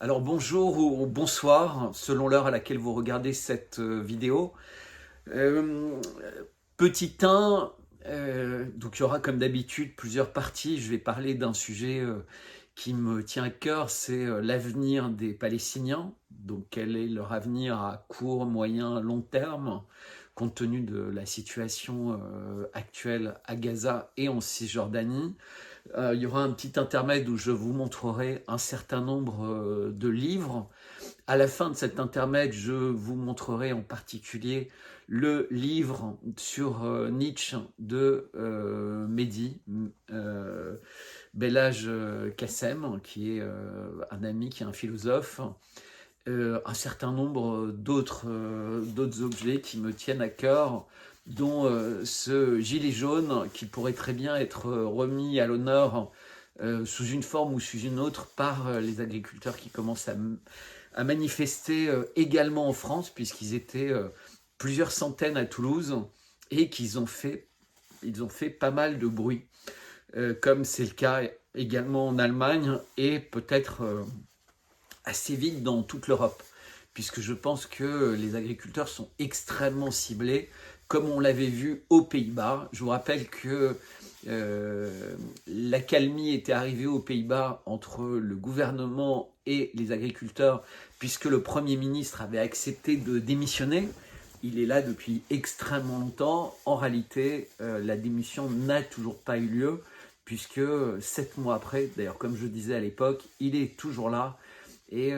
Alors bonjour ou bonsoir, selon l'heure à laquelle vous regardez cette vidéo. Euh, Petit 1, donc il y aura comme d'habitude plusieurs parties. Je vais parler d'un sujet qui me tient à cœur, c'est l'avenir des Palestiniens. Donc quel est leur avenir à court, moyen, long terme, compte tenu de la situation actuelle à Gaza et en Cisjordanie. Il y aura un petit intermède où je vous montrerai un certain nombre de livres. À la fin de cet intermède, je vous montrerai en particulier le livre sur Nietzsche de Mehdi Belhaj Kassem, qui est un ami, qui est un philosophe. Un certain nombre d'autres objets qui me tiennent à cœur, dont ce gilet jaune qui pourrait très bien être remis à l'honneur sous une forme ou sous une autre par les agriculteurs qui commencent à manifester également en France, puisqu'ils étaient plusieurs centaines à Toulouse et ils ont fait pas mal de bruit, comme c'est le cas également en Allemagne et peut-être assez vite dans toute l'Europe, puisque je pense que les agriculteurs sont extrêmement ciblés, comme on l'avait vu aux Pays-Bas. Je vous rappelle que l'accalmie était arrivée aux Pays-Bas entre le gouvernement et les agriculteurs, puisque le Premier ministre avait accepté de démissionner. Il est là depuis extrêmement longtemps. En réalité, la démission n'a toujours pas eu lieu, puisque 7 mois après, d'ailleurs comme je disais à l'époque, il est toujours là. Et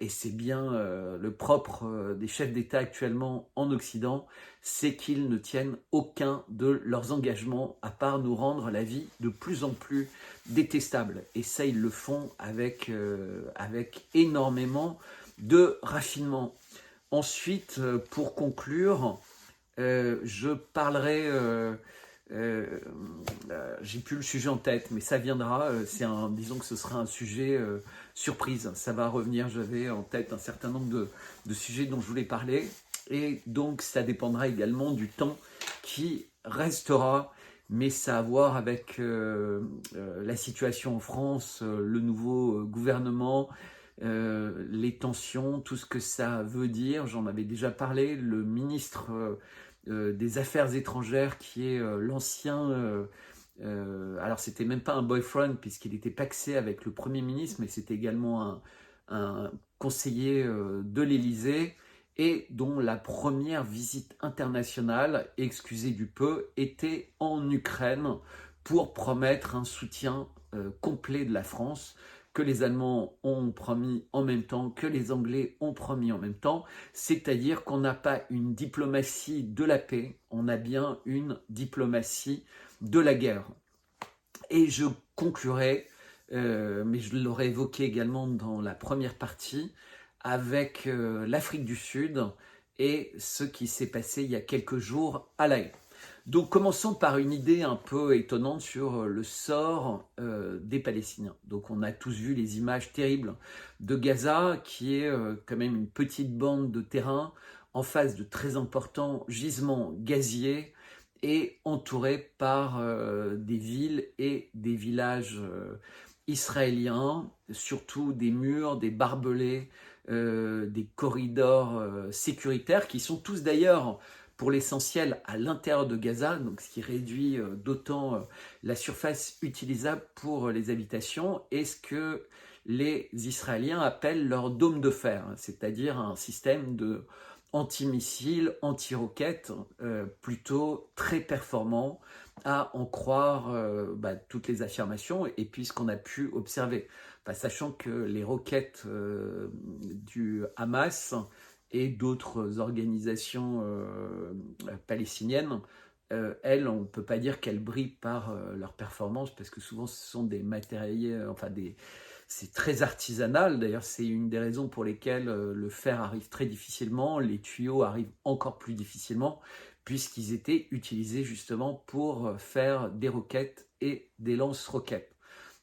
c'est bien le propre des chefs d'État actuellement en Occident, c'est qu'ils ne tiennent aucun de leurs engagements, à part nous rendre la vie de plus en plus détestable. Et ça, ils le font avec énormément de raffinement. Ensuite, pour conclure, je parlerai... j'ai plus le sujet en tête, mais ça viendra. Disons que ce sera un sujet surprise. Ça va revenir. J'avais en tête un certain nombre de sujets dont je voulais parler, et donc ça dépendra également du temps qui restera. Mais ça a à voir avec la situation en France, le nouveau gouvernement, les tensions, tout ce que ça veut dire. J'en avais déjà parlé. Le ministre des Affaires étrangères, qui est l'ancien... alors, c'était même pas un boyfriend, puisqu'il était pacsé avec le Premier ministre, mais c'était également un conseiller de l'Élysée, et dont la première visite internationale, excusez du peu, était en Ukraine pour promettre un soutien complet de la France, que les Allemands ont promis en même temps, que les Anglais ont promis en même temps, c'est-à-dire qu'on n'a pas une diplomatie de la paix, on a bien une diplomatie de la guerre. Et je conclurai, mais je l'aurais évoqué également dans la première partie, avec l'Afrique du Sud et ce qui s'est passé il y a quelques jours à La Haye. Donc commençons par une idée un peu étonnante sur le sort des Palestiniens. Donc on a tous vu les images terribles de Gaza, qui est quand même une petite bande de terrain en face de très importants gisements gaziers, et entourée par des villes et des villages israéliens, surtout des murs, des barbelés, des corridors sécuritaires, qui sont tous d'ailleurs pour l'essentiel à l'intérieur de Gaza, donc ce qui réduit d'autant la surface utilisable pour les habitations, et ce que les Israéliens appellent leur dôme de fer, c'est-à-dire un système de anti-missiles, anti-roquettes, plutôt très performant, à en croire toutes les affirmations et puis ce qu'on a pu observer. Sachant que les roquettes du Hamas et d'autres organisations palestiniennes, elles, on ne peut pas dire qu'elles brillent par leur performance, parce que souvent ce sont des matériels, c'est très artisanal. D'ailleurs, c'est une des raisons pour lesquelles le fer arrive très difficilement, les tuyaux arrivent encore plus difficilement, puisqu'ils étaient utilisés justement pour faire des roquettes et des lance-roquettes.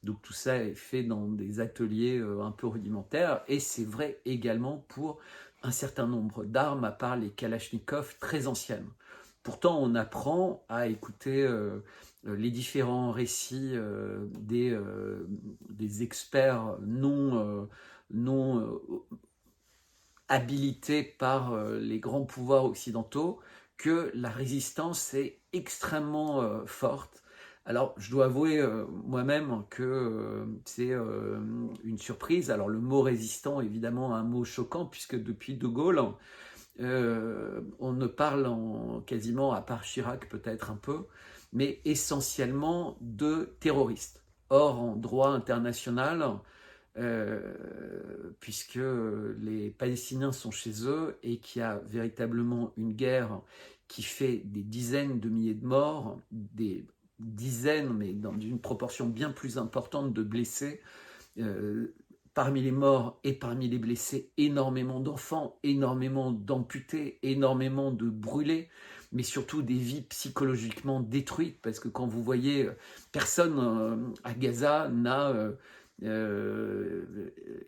Donc tout ça est fait dans des ateliers un peu rudimentaires, et c'est vrai également pour un certain nombre d'armes, à part les Kalachnikov très anciennes. Pourtant, on apprend à écouter les différents récits des experts non habilités par les grands pouvoirs occidentaux, que la résistance est extrêmement forte. Alors, je dois avouer moi-même que c'est une surprise. Alors, le mot résistant, évidemment, un mot choquant, puisque depuis De Gaulle, on ne parle quasiment, à part Chirac peut-être un peu, mais essentiellement de terroristes. Or, en droit international, puisque les Palestiniens sont chez eux et qu'il y a véritablement une guerre qui fait des dizaines de milliers de morts, des dizaines, mais dans une proportion bien plus importante de blessés. Parmi les morts et parmi les blessés, énormément d'enfants, énormément d'amputés, énormément de brûlés, mais surtout des vies psychologiquement détruites, parce que quand vous voyez, personne à Gaza n'a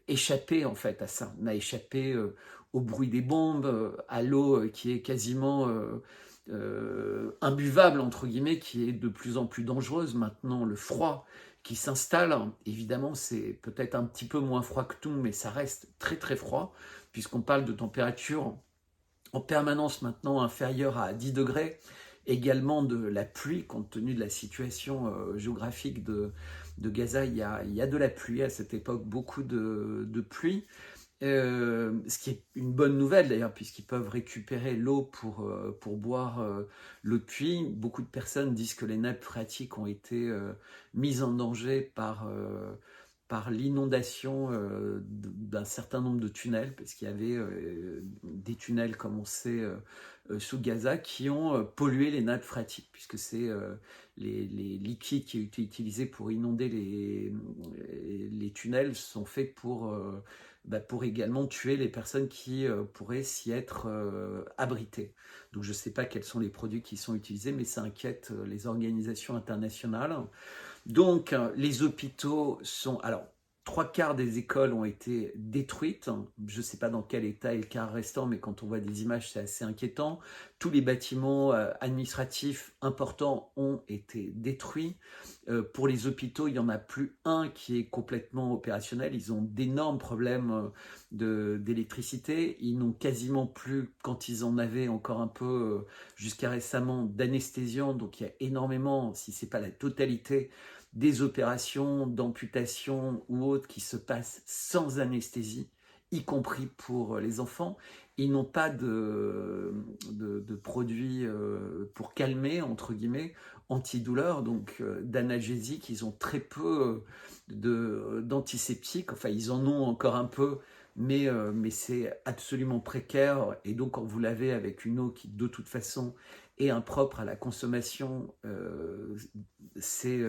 échappé en fait à ça, n'a échappé au bruit des bombes, à l'eau qui est quasiment imbuvable entre guillemets, qui est de plus en plus dangereuse maintenant, le froid qui s'installe. Évidemment, c'est peut-être un petit peu moins froid que tout, mais ça reste très très froid, puisqu'on parle de température en permanence maintenant inférieure à 10 degrés, également de la pluie, compte tenu de la situation géographique de Gaza, il y a de la pluie à cette époque, beaucoup de pluie. Ce qui est une bonne nouvelle d'ailleurs, puisqu'ils peuvent récupérer l'eau pour boire l'eau de pluie. Beaucoup de personnes disent que les nappes phréatiques ont été mises en danger par l'inondation d'un certain nombre de tunnels, parce qu'il y avait des tunnels, comme on sait, sous Gaza, qui ont pollué les nappes phréatiques, puisque c'est les liquides qui ont été utilisés pour inonder les tunnels sont faits pour également tuer les personnes qui pourraient s'y être abritées. Donc je ne sais pas quels sont les produits qui sont utilisés, mais ça inquiète les organisations internationales. Donc les hôpitaux sont... Alors, 3/4 des écoles ont été détruites. Je ne sais pas dans quel état est le quart restant, mais quand on voit des images, c'est assez inquiétant. Tous les bâtiments administratifs importants ont été détruits. Pour les hôpitaux, il n'y en a plus un qui est complètement opérationnel. Ils ont d'énormes problèmes d'électricité. Ils n'ont quasiment plus, quand ils en avaient encore un peu jusqu'à récemment, d'anesthésiants. Donc il y a énormément, si ce n'est pas la totalité, des opérations d'amputation ou autres qui se passent sans anesthésie, y compris pour les enfants. Ils n'ont pas de produits pour calmer, entre guillemets, antidouleurs, donc d'analgésiques. Ils ont très peu d'antiseptiques. Enfin, ils en ont encore un peu, mais c'est absolument précaire. Et donc, quand vous lavez avec une eau qui, de toute façon, est impropre à la consommation, c'est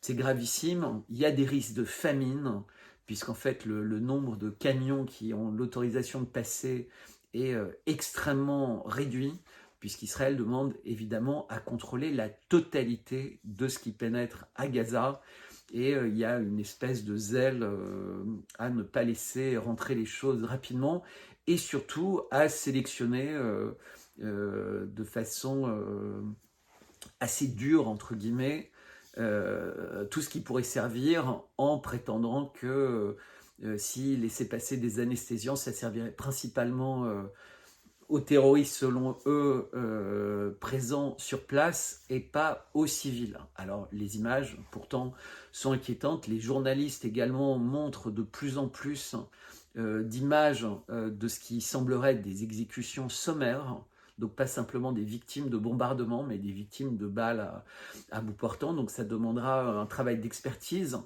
gravissime. Il y a des risques de famine, puisqu'en fait le nombre de camions qui ont l'autorisation de passer est extrêmement réduit, puisqu'Israël demande évidemment à contrôler la totalité de ce qui pénètre à Gaza. Et il y a une espèce de zèle à ne pas laisser rentrer les choses rapidement, et surtout à sélectionner de façon assez dure, entre guillemets, tout ce qui pourrait servir, en prétendant que s'ils laissaient passer des anesthésiants, ça servirait principalement aux terroristes, selon eux, présents sur place, et pas aux civils. Alors les images pourtant sont inquiétantes. Les journalistes également montrent de plus en plus d'images de ce qui semblerait être des exécutions sommaires. Donc pas simplement des victimes de bombardements, mais des victimes de balles à bout portant. Donc ça demandera un travail d'expertise.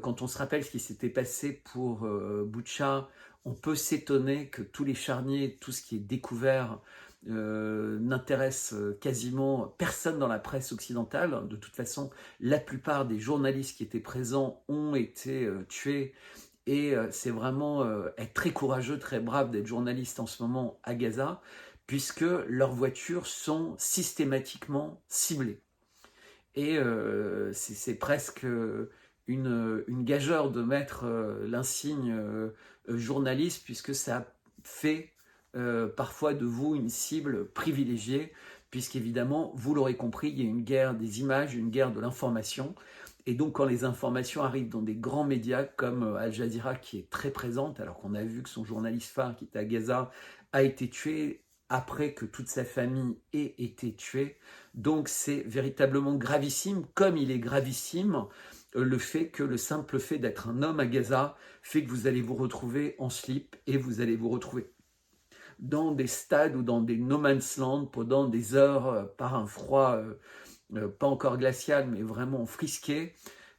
Quand on se rappelle ce qui s'était passé pour Boutcha, on peut s'étonner que tous les charniers, tout ce qui est découvert, n'intéresse quasiment personne dans la presse occidentale. De toute façon, la plupart des journalistes qui étaient présents ont été tués. Et c'est vraiment être très courageux, très brave d'être journaliste en ce moment à Gaza, puisque leurs voitures sont systématiquement ciblées. Et c'est presque une gageure de mettre l'insigne journaliste, puisque ça fait parfois de vous une cible privilégiée, puisqu'évidemment, vous l'aurez compris, il y a une guerre des images, une guerre de l'information. Et donc, quand les informations arrivent dans des grands médias comme Al Jazeera, qui est très présente, alors qu'on a vu que son journaliste phare, qui était à Gaza, a été tué après que toute sa famille ait été tuée. Donc, c'est véritablement gravissime, comme il est gravissime le fait que le simple fait d'être un homme à Gaza fait que vous allez vous retrouver en slip et vous allez vous retrouver dans des stades ou dans des no man's land pendant des heures par un froid pas encore glacial, mais vraiment frisqué,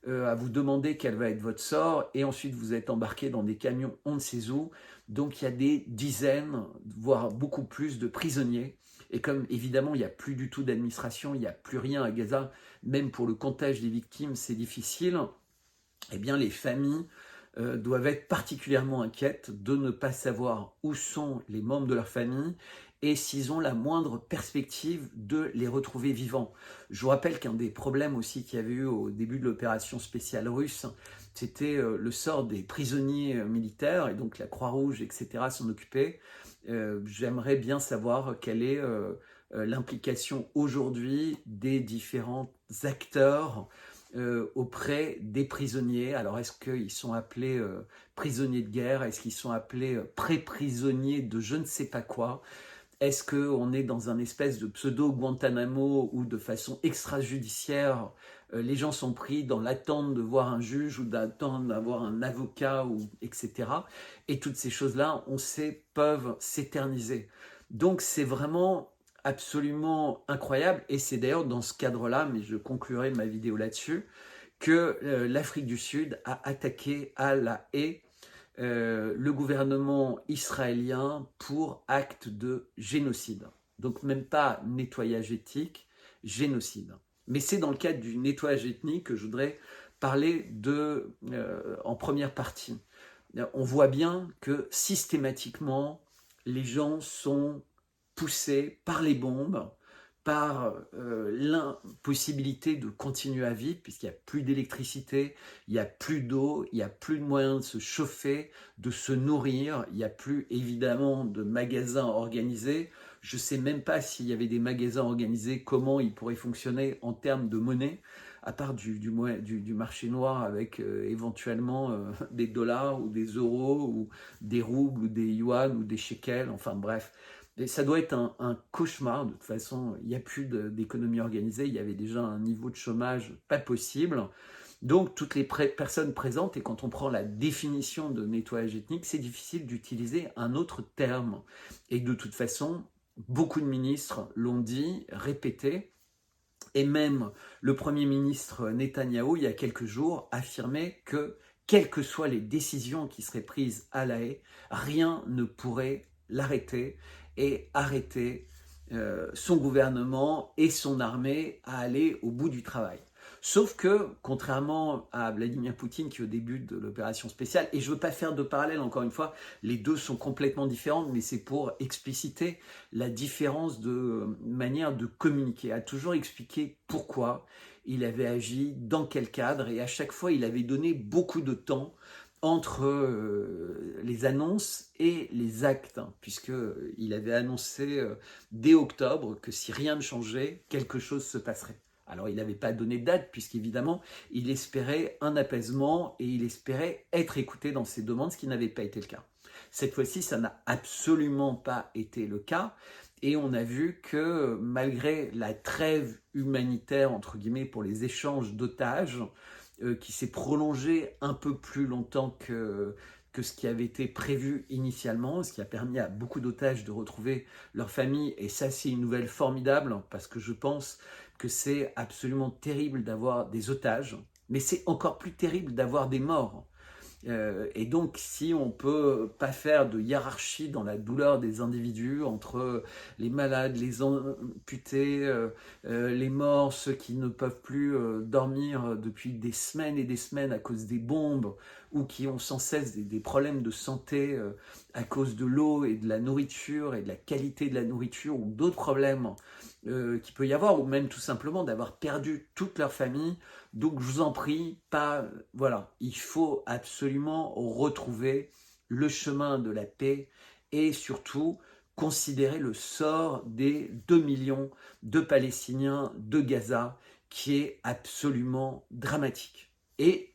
à vous demander quel va être votre sort, et ensuite vous êtes embarqué dans des camions on ne sait où. Donc il y a des dizaines, voire beaucoup plus de prisonniers. Et comme évidemment il n'y a plus du tout d'administration, il n'y a plus rien à Gaza, même pour le comptage des victimes, c'est difficile, eh bien les familles doivent être particulièrement inquiètes de ne pas savoir où sont les membres de leur famille et s'ils ont la moindre perspective de les retrouver vivants. Je vous rappelle qu'un des problèmes aussi qu'il y avait eu au début de l'opération spéciale russe, c'était le sort des prisonniers militaires, et donc la Croix-Rouge, etc. s'en occupait. J'aimerais bien savoir quelle est l'implication aujourd'hui des différents acteurs auprès des prisonniers. Alors, est-ce qu'ils sont appelés prisonniers de guerre? Est-ce qu'ils sont appelés pré-prisonniers de je ne sais pas quoi? Est-ce qu'on est dans un espèce de pseudo-Guantanamo où de façon extrajudiciaire, les gens sont pris dans l'attente de voir un juge ou d'attendre d'avoir un avocat, etc. Et toutes ces choses-là, on sait, peuvent s'éterniser. Donc c'est vraiment absolument incroyable, et c'est d'ailleurs dans ce cadre-là, mais je conclurai ma vidéo là-dessus, que l'Afrique du Sud a attaqué à la haie le gouvernement israélien pour acte de génocide. Donc même pas nettoyage ethnique, génocide. Mais c'est dans le cadre du nettoyage ethnique que je voudrais parler en première partie. On voit bien que systématiquement, les gens sont poussés par les bombes, par l'impossibilité de continuer à vivre, puisqu'il n'y a plus d'électricité, il n'y a plus d'eau, il n'y a plus de moyens de se chauffer, de se nourrir, il n'y a plus évidemment de magasins organisés. Je ne sais même pas s'il y avait des magasins organisés, comment ils pourraient fonctionner en termes de monnaie, à part du marché noir avec éventuellement des dollars ou des euros ou des roubles ou des yuan ou des shekels, enfin bref. Et ça doit être un cauchemar. De toute façon, il n'y a plus d'économie organisée, il y avait déjà un niveau de chômage pas possible. Donc toutes les personnes présentes, et quand on prend la définition de nettoyage ethnique, c'est difficile d'utiliser un autre terme. Et de toute façon, beaucoup de ministres l'ont dit, répété, et même le Premier ministre Netanyahou, il y a quelques jours, affirmait que, quelles que soient les décisions qui seraient prises à La Haye, rien ne pourrait l'arrêter et arrêter son gouvernement et son armée à aller au bout du travail. Sauf que, contrairement à Vladimir Poutine, qui au début de l'opération spéciale, et je ne veux pas faire de parallèle, encore une fois, les deux sont complètement différents, mais c'est pour expliciter la différence de manière de communiquer, a toujours expliqué pourquoi il avait agi, dans quel cadre, et à chaque fois, il avait donné beaucoup de temps entre les annonces et les actes, hein, puisqu'il avait annoncé dès octobre que si rien ne changeait, quelque chose se passerait. Alors il n'avait pas donné de date, puisqu'évidemment, il espérait un apaisement et il espérait être écouté dans ses demandes, ce qui n'avait pas été le cas. Cette fois-ci, ça n'a absolument pas été le cas, et on a vu que malgré la trêve humanitaire, entre guillemets, pour les échanges d'otages, qui s'est prolongée un peu plus longtemps que ce qui avait été prévu initialement, ce qui a permis à beaucoup d'otages de retrouver leur famille. Et ça, c'est une nouvelle formidable, parce que je pense que c'est absolument terrible d'avoir des otages, mais c'est encore plus terrible d'avoir des morts. Et donc, si on ne peut pas faire de hiérarchie dans la douleur des individus entre les malades, les amputés, les morts, ceux qui ne peuvent plus dormir depuis des semaines et des semaines à cause des bombes, ou qui ont sans cesse des problèmes de santé à cause de l'eau et de la nourriture et de la qualité de la nourriture, ou d'autres problèmes qu'il peut y avoir, ou même tout simplement d'avoir perdu toute leur famille. Donc je vous en prie, voilà, il faut absolument retrouver le chemin de la paix et surtout considérer le sort des 2 millions de Palestiniens de Gaza qui est absolument dramatique. Et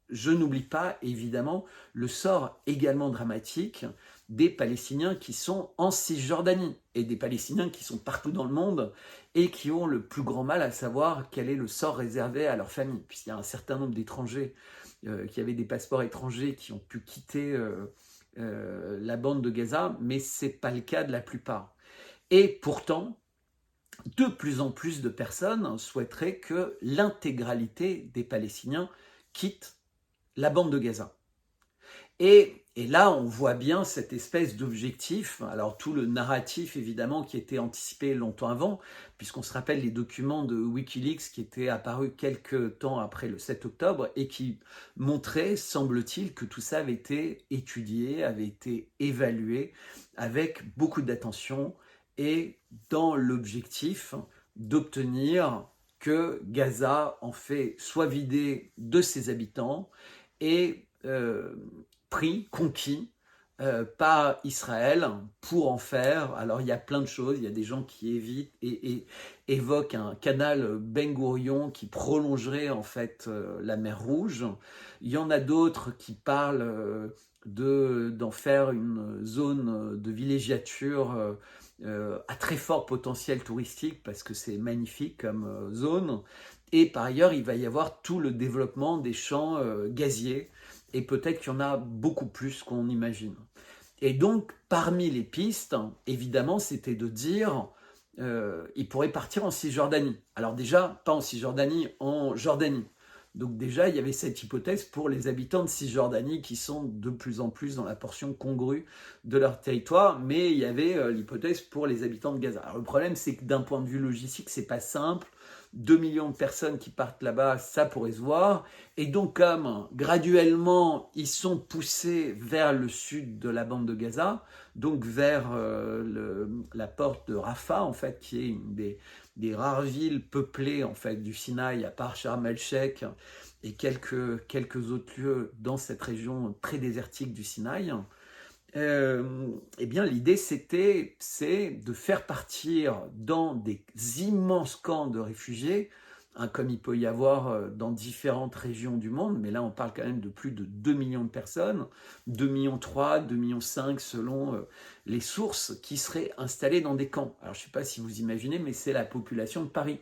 je n'oublie pas, évidemment, le sort également dramatique des Palestiniens qui sont en Cisjordanie et des Palestiniens qui sont partout dans le monde et qui ont le plus grand mal à savoir quel est le sort réservé à leur famille, puisqu'il y a un certain nombre d'étrangers qui avaient des passeports étrangers qui ont pu quitter la bande de Gaza, mais ce n'est pas le cas de la plupart. Et pourtant, de plus en plus de personnes souhaiteraient que l'intégralité des Palestiniens quitte la bande de Gaza. Et là, on voit bien cette espèce d'objectif, alors tout le narratif évidemment qui était anticipé longtemps avant, puisqu'on se rappelle les documents de Wikileaks qui étaient apparus quelques temps après le 7 octobre et qui montraient, semble-t-il, que tout ça avait été étudié, avait été évalué avec beaucoup d'attention et dans l'objectif d'obtenir que Gaza en fait soit vidé de ses habitants et pris, conquis par Israël pour en faire. Alors il y a plein de choses, il y a des gens qui évoquent un canal Ben Gourion qui prolongerait en fait la mer Rouge. Il y en a d'autres qui parlent d'en faire une zone de villégiature à très fort potentiel touristique parce que c'est magnifique comme zone. Et par ailleurs, il va y avoir tout le développement des champs gaziers et peut-être qu'il y en a beaucoup plus qu'on imagine. Et donc, parmi les pistes, évidemment, c'était de dire il pourrait partir en Cisjordanie. Alors déjà, pas en Cisjordanie, en Jordanie. Donc déjà, il y avait cette hypothèse pour les habitants de Cisjordanie qui sont de plus en plus dans la portion congrue de leur territoire, mais il y avait l'hypothèse pour les habitants de Gaza. Alors le problème, c'est que d'un point de vue logistique, c'est pas simple. 2 millions de personnes qui partent là-bas, ça pourrait se voir. Et donc, comme graduellement, ils sont poussés vers le sud de la bande de Gaza, donc vers la porte de Rafah, en fait, qui est une des rares villes peuplées, en fait, du Sinaï, à part Sharm el-Sheikh et quelques autres lieux dans cette région très désertique du Sinaï. Eh bien, l'idée, c'est de faire partir dans des immenses camps de réfugiés, hein, comme il peut y avoir dans différentes régions du monde, mais là, on parle quand même de plus de 2 millions de personnes, 2 millions 3, 2 millions 5 selon les sources, qui seraient installées dans des camps. Alors, je ne sais pas si vous imaginez, mais c'est la population de Paris,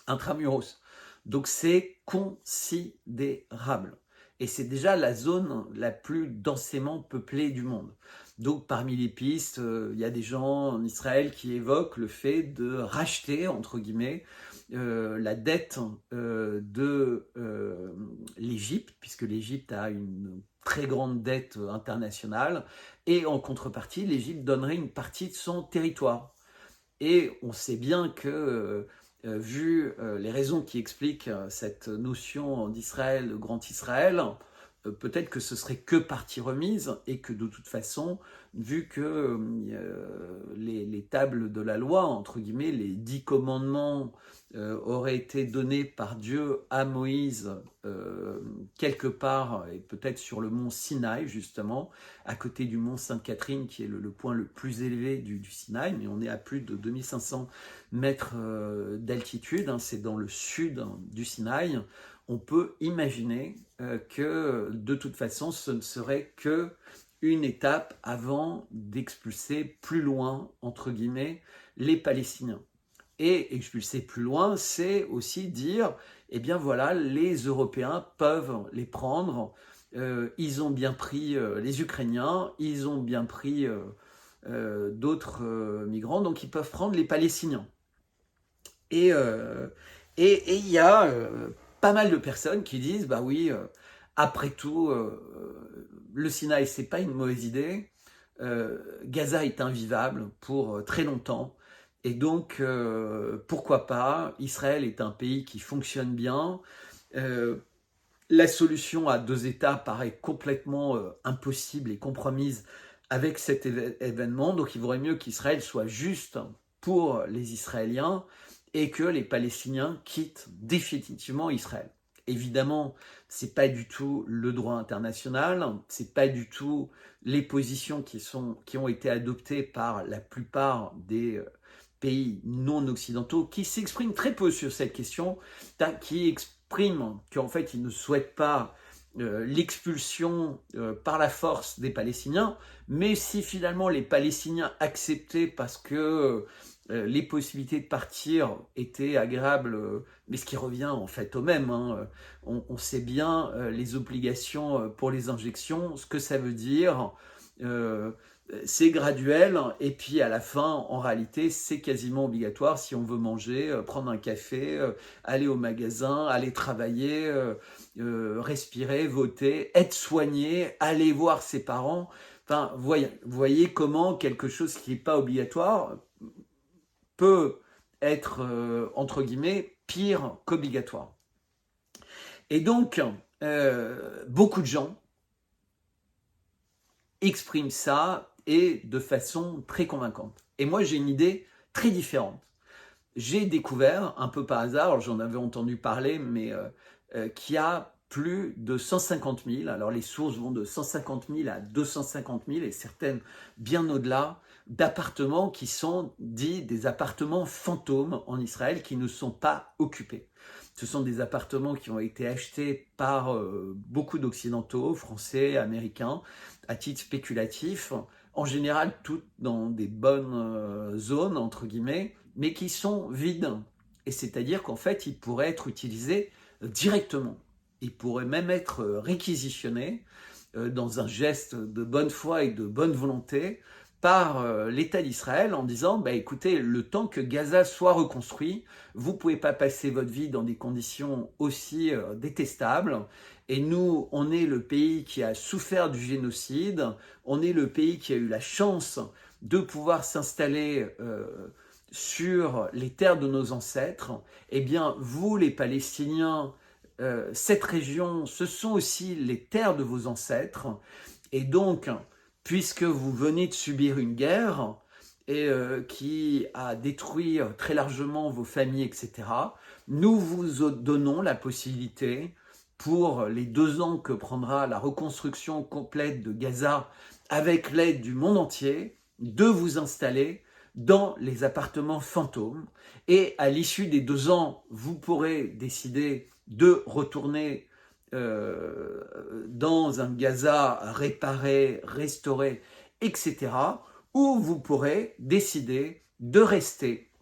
intramuros. Donc, c'est considérable. Et c'est déjà la zone la plus densément peuplée du monde. Donc parmi les pistes, il y a des gens en Israël qui évoquent le fait de racheter, entre guillemets, la dette de l'Égypte, puisque l'Égypte a une très grande dette internationale, et en contrepartie, l'Égypte donnerait une partie de son territoire. Et on sait bien que vu les raisons qui expliquent cette notion d'Israël, de Grand Israël, peut-être que ce serait que partie remise et que de toute façon, vu que les tables de la loi, entre guillemets, les 10 commandements auraient été donnés par Dieu à Moïse quelque part, et peut-être sur le mont Sinaï justement, à côté du mont Sainte-Catherine qui est le point le plus élevé du Sinaï, mais on est à plus de 2500 mètres d'altitude, hein, c'est dans le sud du Sinaï. On peut imaginer que de toute façon ce ne serait que une étape avant d'expulser plus loin, entre guillemets, les Palestiniens. Et expulser plus loin, c'est aussi dire, eh bien voilà, les Européens peuvent les prendre, ils ont bien pris les Ukrainiens, ils ont bien pris d'autres migrants, donc ils peuvent prendre les Palestiniens. Et il y a pas mal de personnes qui disent, bah oui, après tout, le Sinaï, c'est pas une mauvaise idée. Gaza est invivable pour très longtemps. Et donc, pourquoi pas? Israël est un pays qui fonctionne bien. La solution à 2 États paraît complètement impossible et compromise avec cet événement. Donc, il vaudrait mieux qu'Israël soit juste pour les Israéliens et que les Palestiniens quittent définitivement Israël. Évidemment, c'est pas du tout le droit international, c'est pas du tout les positions qui ont été adoptées par la plupart des pays non occidentaux qui s'expriment très peu sur cette question, qui expriment qu'en fait ils ne souhaitent pas l'expulsion par la force des Palestiniens, mais si finalement les Palestiniens acceptaient parce que les possibilités de partir étaient agréables, mais ce qui revient en fait au même, hein, on sait bien les obligations pour les injections, ce que ça veut dire, c'est graduel, et puis à la fin, en réalité, c'est quasiment obligatoire si on veut manger, prendre un café, aller au magasin, aller travailler, respirer, voter, être soigné, aller voir ses parents. Enfin, voyez comment quelque chose qui n'est pas obligatoire peut être, entre guillemets, pire qu'obligatoire. Et donc, beaucoup de gens expriment ça et de façon très convaincante. Et moi, j'ai une idée très différente. J'ai découvert, un peu par hasard, j'en avais entendu parler, mais qu'il y a plus de 150 000, alors les sources vont de 150 000 à 250 000 et certaines bien au-delà, d'appartements qui sont dits des appartements fantômes en Israël qui ne sont pas occupés. Ce sont des appartements qui ont été achetés par beaucoup d'Occidentaux, Français, Américains, à titre spéculatif, en général toutes dans des bonnes zones, entre guillemets, mais qui sont vides. Et c'est-à-dire qu'en fait, ils pourraient être utilisés directement. Ils pourraient même être réquisitionnés dans un geste de bonne foi et de bonne volonté par l'État d'Israël en disant bah, écoutez, le temps que Gaza soit reconstruit, vous ne pouvez pas passer votre vie dans des conditions aussi détestables. Et nous, on est le pays qui a souffert du génocide, on est le pays qui a eu la chance de pouvoir s'installer sur les terres de nos ancêtres. Eh bien, vous, les Palestiniens, cette région, ce sont aussi les terres de vos ancêtres. Et donc, puisque vous venez de subir une guerre et qui a détruit très largement vos familles, etc., nous vous donnons la possibilité, pour les 2 ans que prendra la reconstruction complète de Gaza, avec l'aide du monde entier, de vous installer dans les appartements fantômes. Et à l'issue des 2 ans, vous pourrez décider de retourner dans un Gaza réparé, restauré, etc. Ou vous pourrez décider de rester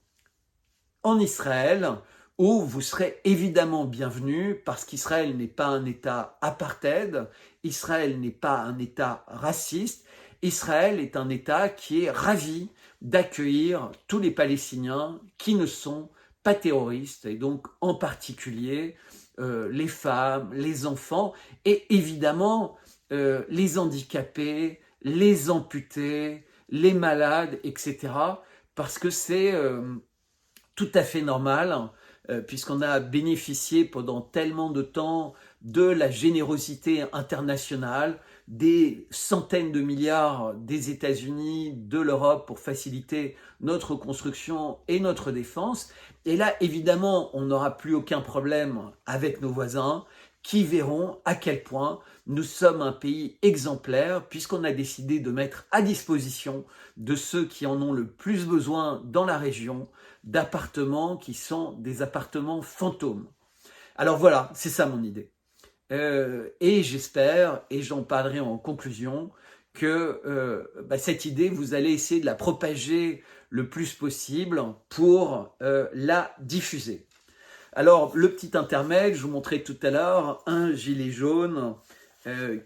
en Israël, où vous serez évidemment bienvenus, parce qu'Israël n'est pas un État apartheid, Israël n'est pas un État raciste, Israël est un État qui est ravi d'accueillir tous les Palestiniens qui ne sont pas terroristes, et donc en particulier les femmes, les enfants, et évidemment les handicapés, les amputés, les malades, etc. Parce que c'est tout à fait normal, puisqu'on a bénéficié pendant tellement de temps de la générosité internationale, des centaines de milliards des États-Unis, de l'Europe pour faciliter notre construction et notre défense. Et là, évidemment, on n'aura plus aucun problème avec nos voisins qui verront à quel point nous sommes un pays exemplaire puisqu'on a décidé de mettre à disposition de ceux qui en ont le plus besoin dans la région d'appartements qui sont des appartements fantômes. Alors voilà, c'est ça mon idée. Et j'espère, et j'en parlerai en conclusion, que cette idée, vous allez essayer de la propager le plus possible pour la diffuser. Alors, le petit intermède, je vous montrais tout à l'heure un gilet jaune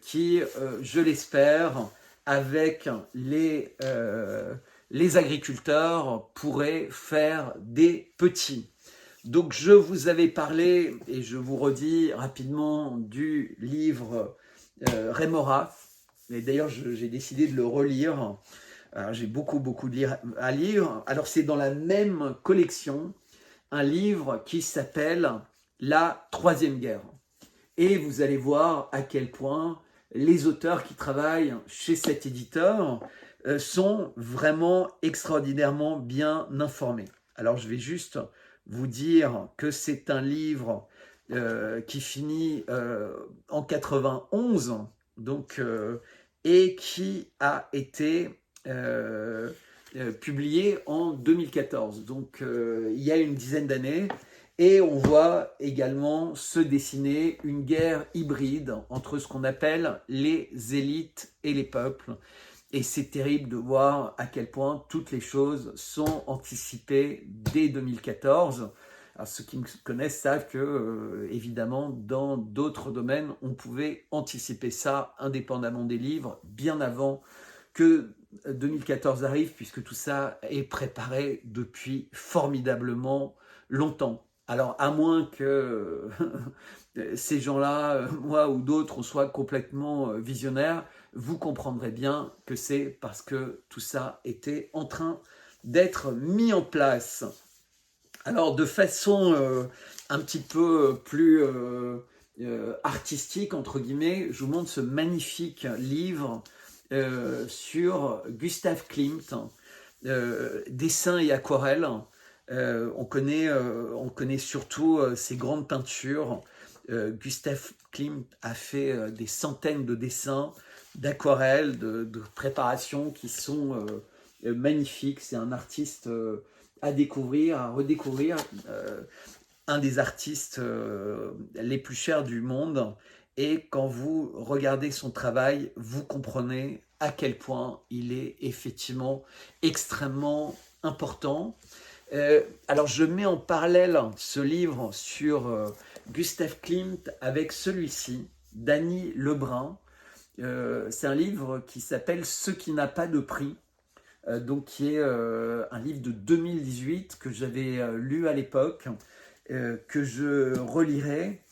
qui, je l'espère, avec les agriculteurs, pourrait faire des petits. Donc, je vous avais parlé, et je vous redis rapidement, du livre Rémora. Et d'ailleurs, j'ai décidé de le relire. Alors, j'ai beaucoup à lire. Alors, c'est dans la même collection, un livre qui s'appelle La Troisième Guerre. Et vous allez voir à quel point les auteurs qui travaillent chez cet éditeur sont vraiment extraordinairement bien informés. Alors, je vais juste vous dire que c'est un livre qui finit en 91, donc, et qui a été publié en 2014, donc il y a une dizaine d'années. Et on voit également se dessiner une guerre hybride entre ce qu'on appelle les élites et les peuples. Et c'est terrible de voir à quel point toutes les choses sont anticipées dès 2014. Alors, ceux qui me connaissent savent que, évidemment, dans d'autres domaines, on pouvait anticiper ça indépendamment des livres, bien avant que 2014 arrive, puisque tout ça est préparé depuis formidablement longtemps. Alors, à moins que ces gens-là, moi ou d'autres, on soit complètement visionnaires, vous comprendrez bien que c'est parce que tout ça était en train d'être mis en place. Alors, de façon un petit peu plus artistique, entre guillemets, je vous montre ce magnifique livre sur Gustav Klimt, dessin et aquarelle. On connaît surtout ses grandes peintures. Gustav Klimt a fait des centaines de dessins, d'aquarelles, de préparations qui sont magnifiques. C'est un artiste à découvrir, à redécouvrir. Un des artistes les plus chers du monde. Et quand vous regardez son travail, vous comprenez à quel point il est effectivement extrêmement important. Alors je mets en parallèle ce livre sur Gustav Klimt avec celui-ci, d'Annie Lebrun. C'est un livre qui s'appelle « Ce qui n'a pas de prix », donc qui est un livre de 2018 que j'avais lu à l'époque, que je relirai.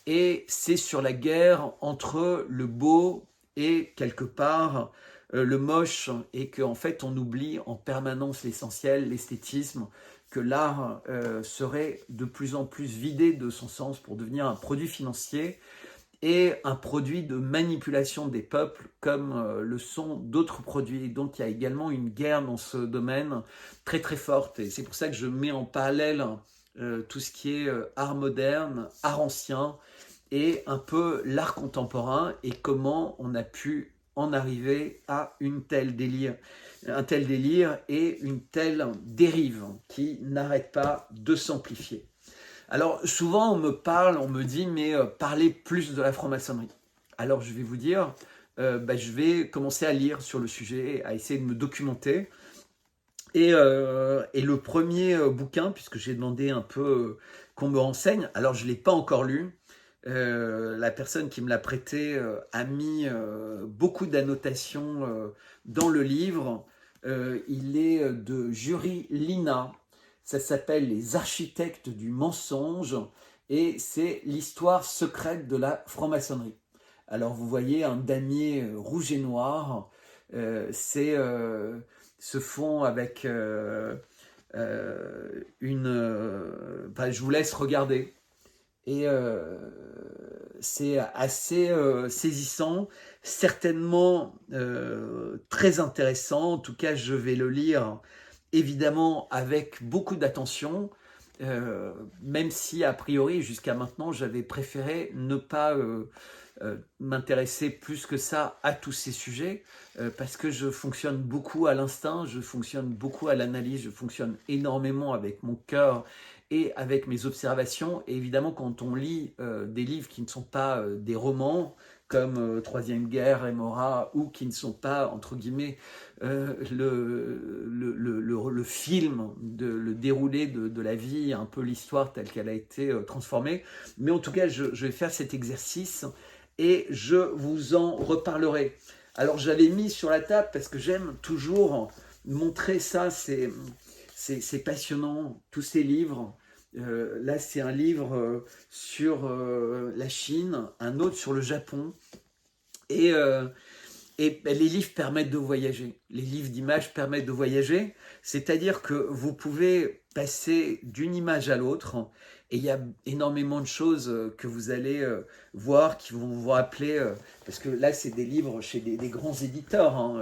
Et c'est sur la guerre entre le beau et quelque part le moche, et qu'en fait on oublie en permanence l'essentiel, l'esthétisme, que l'art serait de plus en plus vidé de son sens pour devenir un produit financier et un produit de manipulation des peuples comme le sont d'autres produits. Donc il y a également une guerre dans ce domaine très très forte, et c'est pour ça que je mets en parallèle tout ce qui est art moderne, art ancien, et un peu l'art contemporain, et comment on a pu en arriver à un tel délire et une telle dérive qui n'arrête pas de s'amplifier. Alors souvent on me dit mais parlez plus de la franc-maçonnerie. Alors je vais vous dire, je vais commencer à lire sur le sujet, à essayer de me documenter. Et le premier bouquin, puisque j'ai demandé un peu qu'on me renseigne, alors je ne l'ai pas encore lu. La personne qui me l'a prêté a mis beaucoup d'annotations dans le livre. Il est de Jury Lina. Ça s'appelle « Les architectes du mensonge » et c'est l'histoire secrète de la franc-maçonnerie. Alors vous voyez un damier rouge et noir, c'est ce fond avec je vous laisse regarder. Et c'est assez saisissant, certainement très intéressant. En tout cas, je vais le lire évidemment avec beaucoup d'attention, même si a priori jusqu'à maintenant j'avais préféré ne pas m'intéresser plus que ça à tous ces sujets, parce que je fonctionne beaucoup à l'instinct, je fonctionne beaucoup à l'analyse, je fonctionne énormément avec mon cœur et avec mes observations. Et évidemment, quand on lit des livres qui ne sont pas des romans, comme Troisième Guerre, Emora, ou qui ne sont pas, entre guillemets, le film, le déroulé de la vie, un peu l'histoire telle qu'elle a été transformée. Mais en tout cas, je vais faire cet exercice et je vous en reparlerai. Alors, j'avais mis sur la table, parce que j'aime toujours montrer ça, c'est passionnant, tous ces livres. Là, c'est un livre sur la Chine, un autre sur le Japon. Et les livres permettent de voyager. Les livres d'images permettent de voyager. C'est-à-dire que vous pouvez passer d'une image à l'autre. Et il y a énormément de choses que vous allez voir qui vont vous rappeler, parce que là c'est des livres chez des grands éditeurs.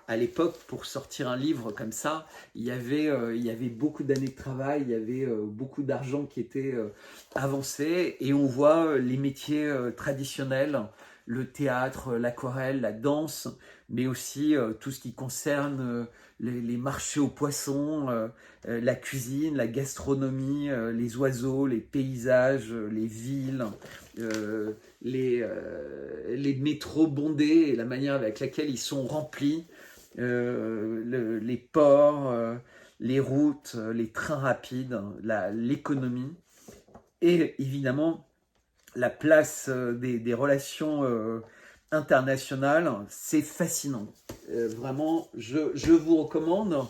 À l'époque, pour sortir un livre comme ça, il y avait beaucoup d'années de travail, il y avait beaucoup d'argent qui était avancé, et on voit les métiers traditionnels le théâtre, l'aquarelle, la danse, mais aussi tout ce qui concerne les marchés aux poissons, la cuisine, la gastronomie, les oiseaux, les paysages, les villes, les métros bondés et la manière avec laquelle ils sont remplis, les ports, les routes, les trains rapides, l'économie et évidemment la place des relations internationales. C'est fascinant. Vraiment, je vous recommande.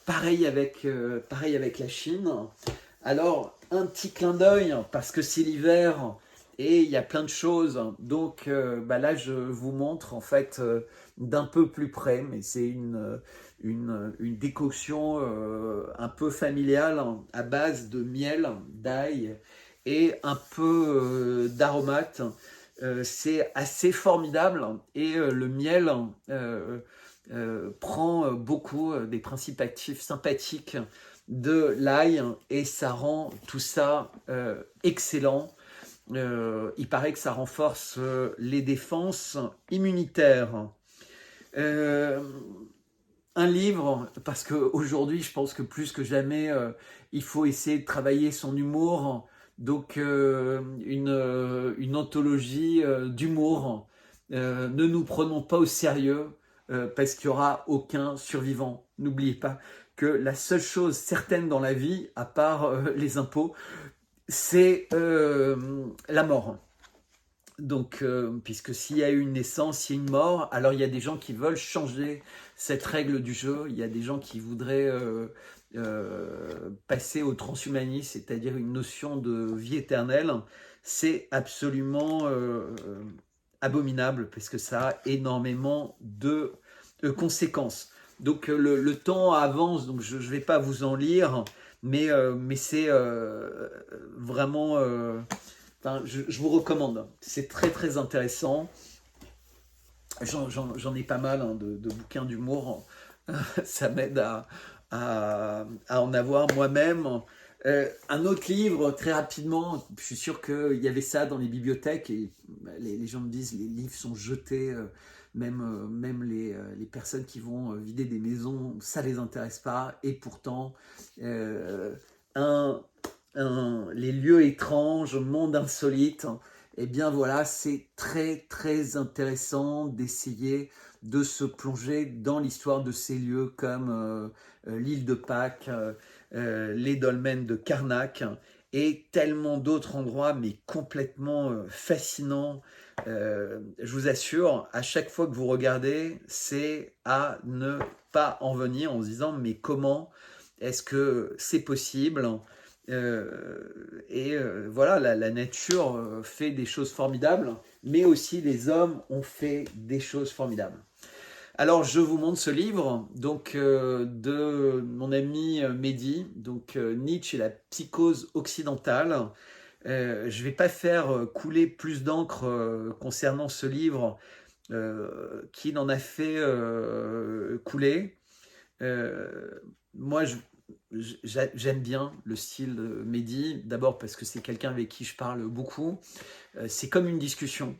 Pareil avec la Chine. Alors, un petit clin d'œil, parce que c'est l'hiver et il y a plein de choses. Donc là, je vous montre en fait d'un peu plus près, mais c'est une décoction un peu familiale à base de miel, d'ail et un peu d'aromates. C'est assez formidable et le miel prend beaucoup des principes actifs sympathiques de l'ail et ça rend tout ça excellent. Il paraît que ça renforce les défenses immunitaires. Un livre, parce qu'aujourd'hui, je pense que plus que jamais, il faut essayer de travailler son humour. Donc, une anthologie d'humour. Ne nous prenons pas au sérieux, parce qu'il n'y aura aucun survivant. N'oubliez pas que la seule chose certaine dans la vie, à part les impôts, c'est la mort. Donc, puisque s'il y a eu une naissance, il y a une mort, alors il y a des gens qui veulent changer cette règle du jeu, il y a des gens qui voudraient passer au transhumanisme, c'est-à-dire une notion de vie éternelle. C'est absolument abominable, parce que ça a énormément de conséquences. Donc le temps avance, donc je ne vais pas vous en lire, mais c'est vraiment... Enfin, je vous recommande, c'est très très intéressant. J'en ai pas mal de bouquins d'humour, ça m'aide à en avoir moi-même. Un autre livre, très rapidement, je suis sûr qu'il y avait ça dans les bibliothèques et les gens me disent les livres sont jetés, même les personnes qui vont vider des maisons, ça les intéresse pas. Et pourtant, un les lieux étranges, monde insolite, eh bien voilà, c'est très très intéressant d'essayer de se plonger dans l'histoire de ces lieux comme l'île de Pâques, les dolmens de Karnak et tellement d'autres endroits, mais complètement fascinants. Je vous assure, à chaque fois que vous regardez, c'est à ne pas en venir en se disant mais comment est-ce que c'est possible? Voilà, la nature fait des choses formidables, mais aussi les hommes ont fait des choses formidables. Alors, je vous montre ce livre donc, de mon ami Mehdi, donc Nietzsche et la psychose occidentale. Je ne vais pas faire couler plus d'encre concernant ce livre qu'il en a fait couler. Moi, j'aime bien le style de Mehdi, d'abord parce que c'est quelqu'un avec qui je parle beaucoup. C'est comme une discussion.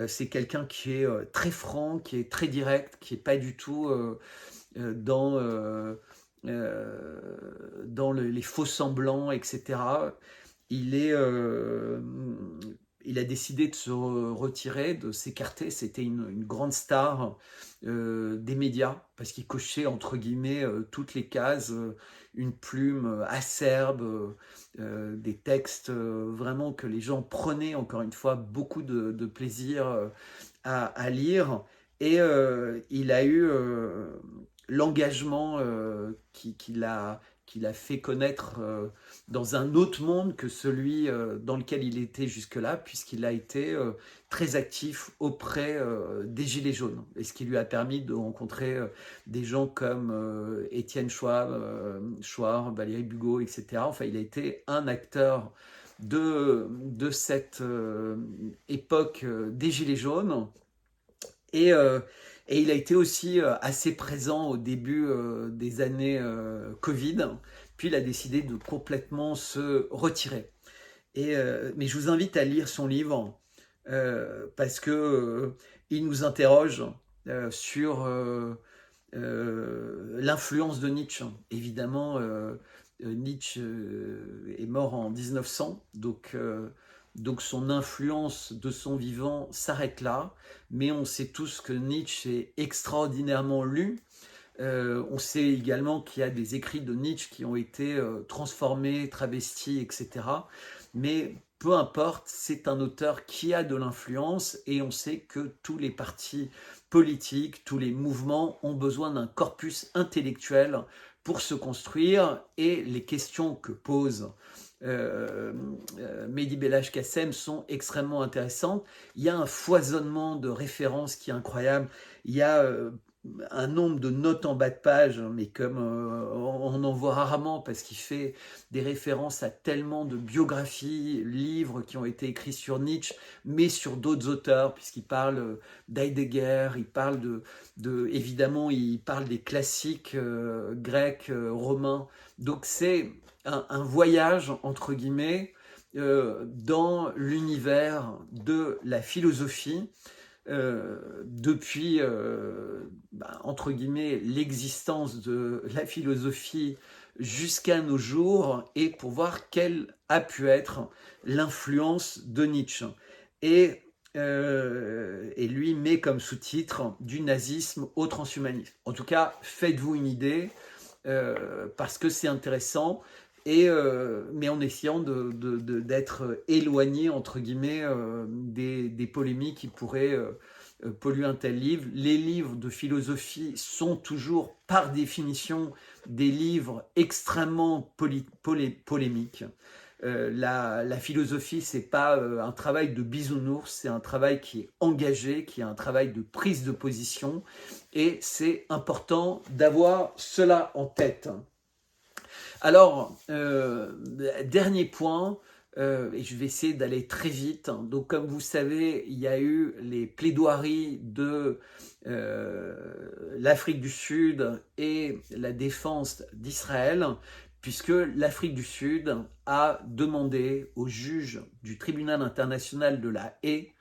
C'est quelqu'un qui est très franc, qui est très direct, qui n'est pas du tout dans les faux semblants, etc. Il est, il a décidé de se retirer, de s'écarter. C'était une grande star des médias, parce qu'il cochait, entre guillemets, toutes les cases, une plume acerbe, des textes vraiment que les gens prenaient, encore une fois, beaucoup de plaisir à lire. Et il a eu l'engagement qu'il a fait connaître dans un autre monde que celui dans lequel il était jusque-là, puisqu'il a été très actif auprès des Gilets jaunes, et ce qui lui a permis de rencontrer des gens comme Étienne Chouard, Valérie Bugeaud, etc. Enfin, il a été un acteur de cette époque des Gilets jaunes, et il a été aussi assez présent au début des années Covid, puis il a décidé de complètement se retirer. Mais je vous invite à lire son livre. parce que il nous interroge sur l'influence de Nietzsche. Évidemment, Nietzsche est mort en 1900, donc son influence de son vivant s'arrête là, mais on sait tous que Nietzsche est extraordinairement lu. On sait également qu'il y a des écrits de Nietzsche qui ont été transformés, travestis, etc. Mais peu importe, c'est un auteur qui a de l'influence et on sait que tous les partis politiques, tous les mouvements ont besoin d'un corpus intellectuel pour se construire et les questions que pose Mehdi Belhaj-Kassem sont extrêmement intéressantes. Il y a un foisonnement de références qui est incroyable. Il y a un nombre de notes en bas de page, mais comme on en voit rarement parce qu'il fait des références à tellement de biographies, livres qui ont été écrits sur Nietzsche, mais sur d'autres auteurs, puisqu'il parle d'Heidegger, il parle évidemment, il parle des classiques grecs, romains. Donc c'est un voyage, entre guillemets, dans l'univers de la philosophie, depuis, entre guillemets, l'existence de la philosophie jusqu'à nos jours, et pour voir quelle a pu être l'influence de Nietzsche. Et lui met comme sous-titre du nazisme au transhumanisme. En tout cas, faites-vous une idée, parce que c'est intéressant, mais en essayant d'être éloigné, entre guillemets, des polémiques qui pourraient polluer un tel livre. Les livres de philosophie sont toujours, par définition, des livres extrêmement polémiques. La philosophie, c'est pas un travail de bisounours, c'est un travail qui est engagé, qui est un travail de prise de position, et c'est important d'avoir cela en tête. Alors, dernier point, et je vais essayer d'aller très vite. Donc, comme vous savez, il y a eu les plaidoiries de l'Afrique du Sud et la défense d'Israël, puisque l'Afrique du Sud a demandé au juge du tribunal international de la Haye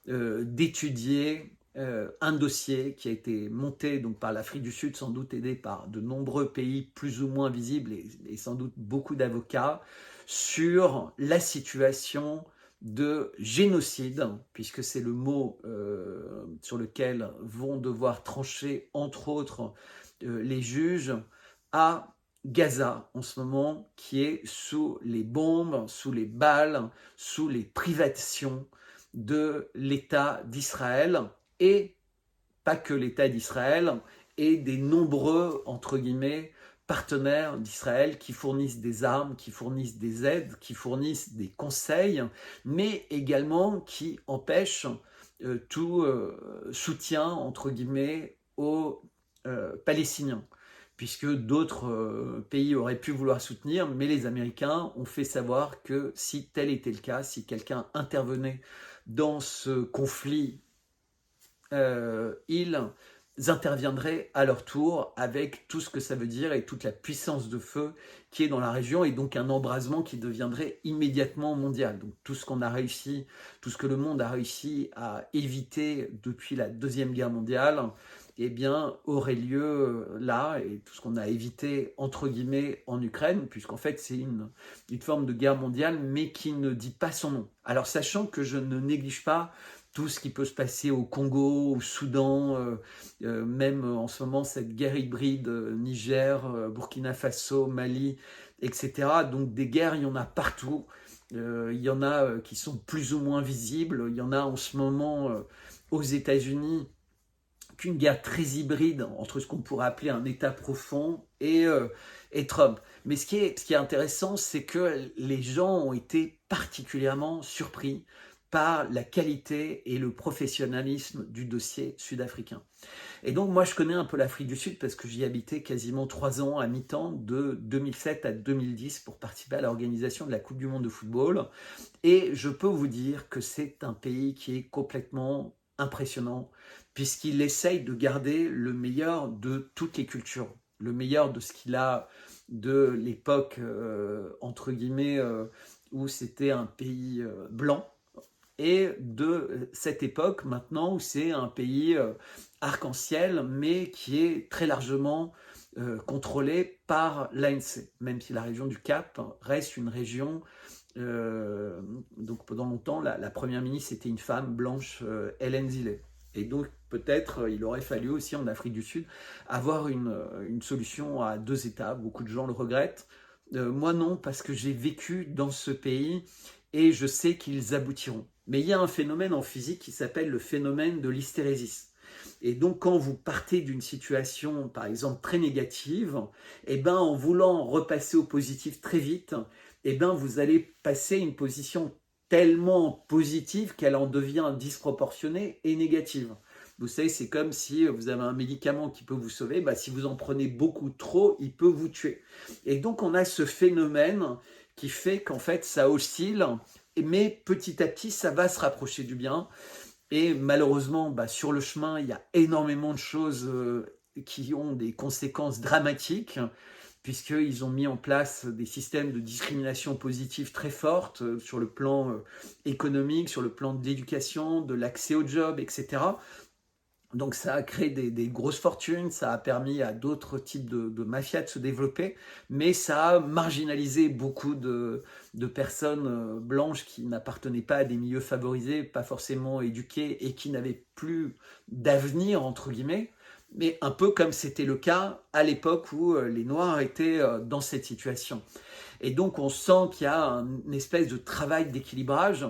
d'étudier un dossier qui a été monté donc par l'Afrique du Sud, sans doute aidé par de nombreux pays plus ou moins visibles et sans doute beaucoup d'avocats, sur la situation de génocide, puisque c'est le mot sur lequel vont devoir trancher, entre autres, les juges, à Gaza en ce moment, qui est sous les bombes, sous les balles, sous les privations de l'État d'Israël, et pas que l'État d'Israël, et des nombreux, entre guillemets, partenaires d'Israël qui fournissent des armes, qui fournissent des aides, qui fournissent des conseils, mais également qui empêchent tout soutien, entre guillemets, aux Palestiniens, puisque d'autres pays auraient pu vouloir soutenir, mais les Américains ont fait savoir que si tel était le cas, si quelqu'un intervenait dans ce conflit, ils interviendraient à leur tour avec tout ce que ça veut dire et toute la puissance de feu qui est dans la région, et donc un embrasement qui deviendrait immédiatement mondial. Donc tout ce qu'on a réussi, tout ce que le monde a réussi à éviter depuis la Deuxième Guerre mondiale, eh bien, aurait lieu là, et tout ce qu'on a évité, entre guillemets, en Ukraine, puisqu'en fait, c'est une forme de guerre mondiale, mais qui ne dit pas son nom. Alors, sachant que je ne néglige pas tout ce qui peut se passer au Congo, au Soudan, même en ce moment, cette guerre hybride, Niger, Burkina Faso, Mali, etc. Donc, des guerres, il y en a partout. Il y en a qui sont plus ou moins visibles. Il y en a en ce moment aux États-Unis, qu'une guerre très hybride entre ce qu'on pourrait appeler un État profond et Trump. Mais ce qui est intéressant, c'est que les gens ont été particulièrement surpris par la qualité et le professionnalisme du dossier sud-africain. Et donc moi je connais un peu l'Afrique du Sud parce que j'y habitais quasiment 3 ans à mi-temps, de 2007 à 2010, pour participer à l'organisation de la Coupe du Monde de football. Et je peux vous dire que c'est un pays qui est complètement impressionnant, puisqu'il essaye de garder le meilleur de toutes les cultures, le meilleur de ce qu'il a de l'époque, entre guillemets, où c'était un pays blanc, et de cette époque maintenant où c'est un pays arc-en-ciel, mais qui est très largement contrôlé par l'ANC, même si la région du Cap reste une région. Donc pendant longtemps, la première ministre était une femme blanche, Hélène Zillet. Et donc peut-être il aurait fallu aussi en Afrique du Sud avoir une solution à deux États. Beaucoup de gens le regrettent. Moi non, parce que j'ai vécu dans ce pays et je sais qu'ils aboutiront. Mais il y a un phénomène en physique qui s'appelle le phénomène de l'hystérésis. Et donc, quand vous partez d'une situation, par exemple, très négative, eh ben, en voulant repasser au positif très vite, eh ben, vous allez passer une position tellement positive qu'elle en devient disproportionnée et négative. Vous savez, c'est comme si vous avez un médicament qui peut vous sauver, bah, si vous en prenez beaucoup trop, il peut vous tuer. Et donc, on a ce phénomène qui fait qu'en fait, ça oscille, mais petit à petit, ça va se rapprocher du bien. Et malheureusement, bah, sur le chemin, il y a énormément de choses qui ont des conséquences dramatiques, puisqu'ils ont mis en place des systèmes de discrimination positive très fortes sur le plan économique, sur le plan de l'éducation, de l'accès au job, etc. Donc ça a créé des grosses fortunes, ça a permis à d'autres types de mafias de se développer, mais ça a marginalisé beaucoup de personnes blanches qui n'appartenaient pas à des milieux favorisés, pas forcément éduqués et qui n'avaient plus d'avenir, entre guillemets, mais un peu comme c'était le cas à l'époque où les Noirs étaient dans cette situation. Et donc on sent qu'il y a une espèce de travail d'équilibrage.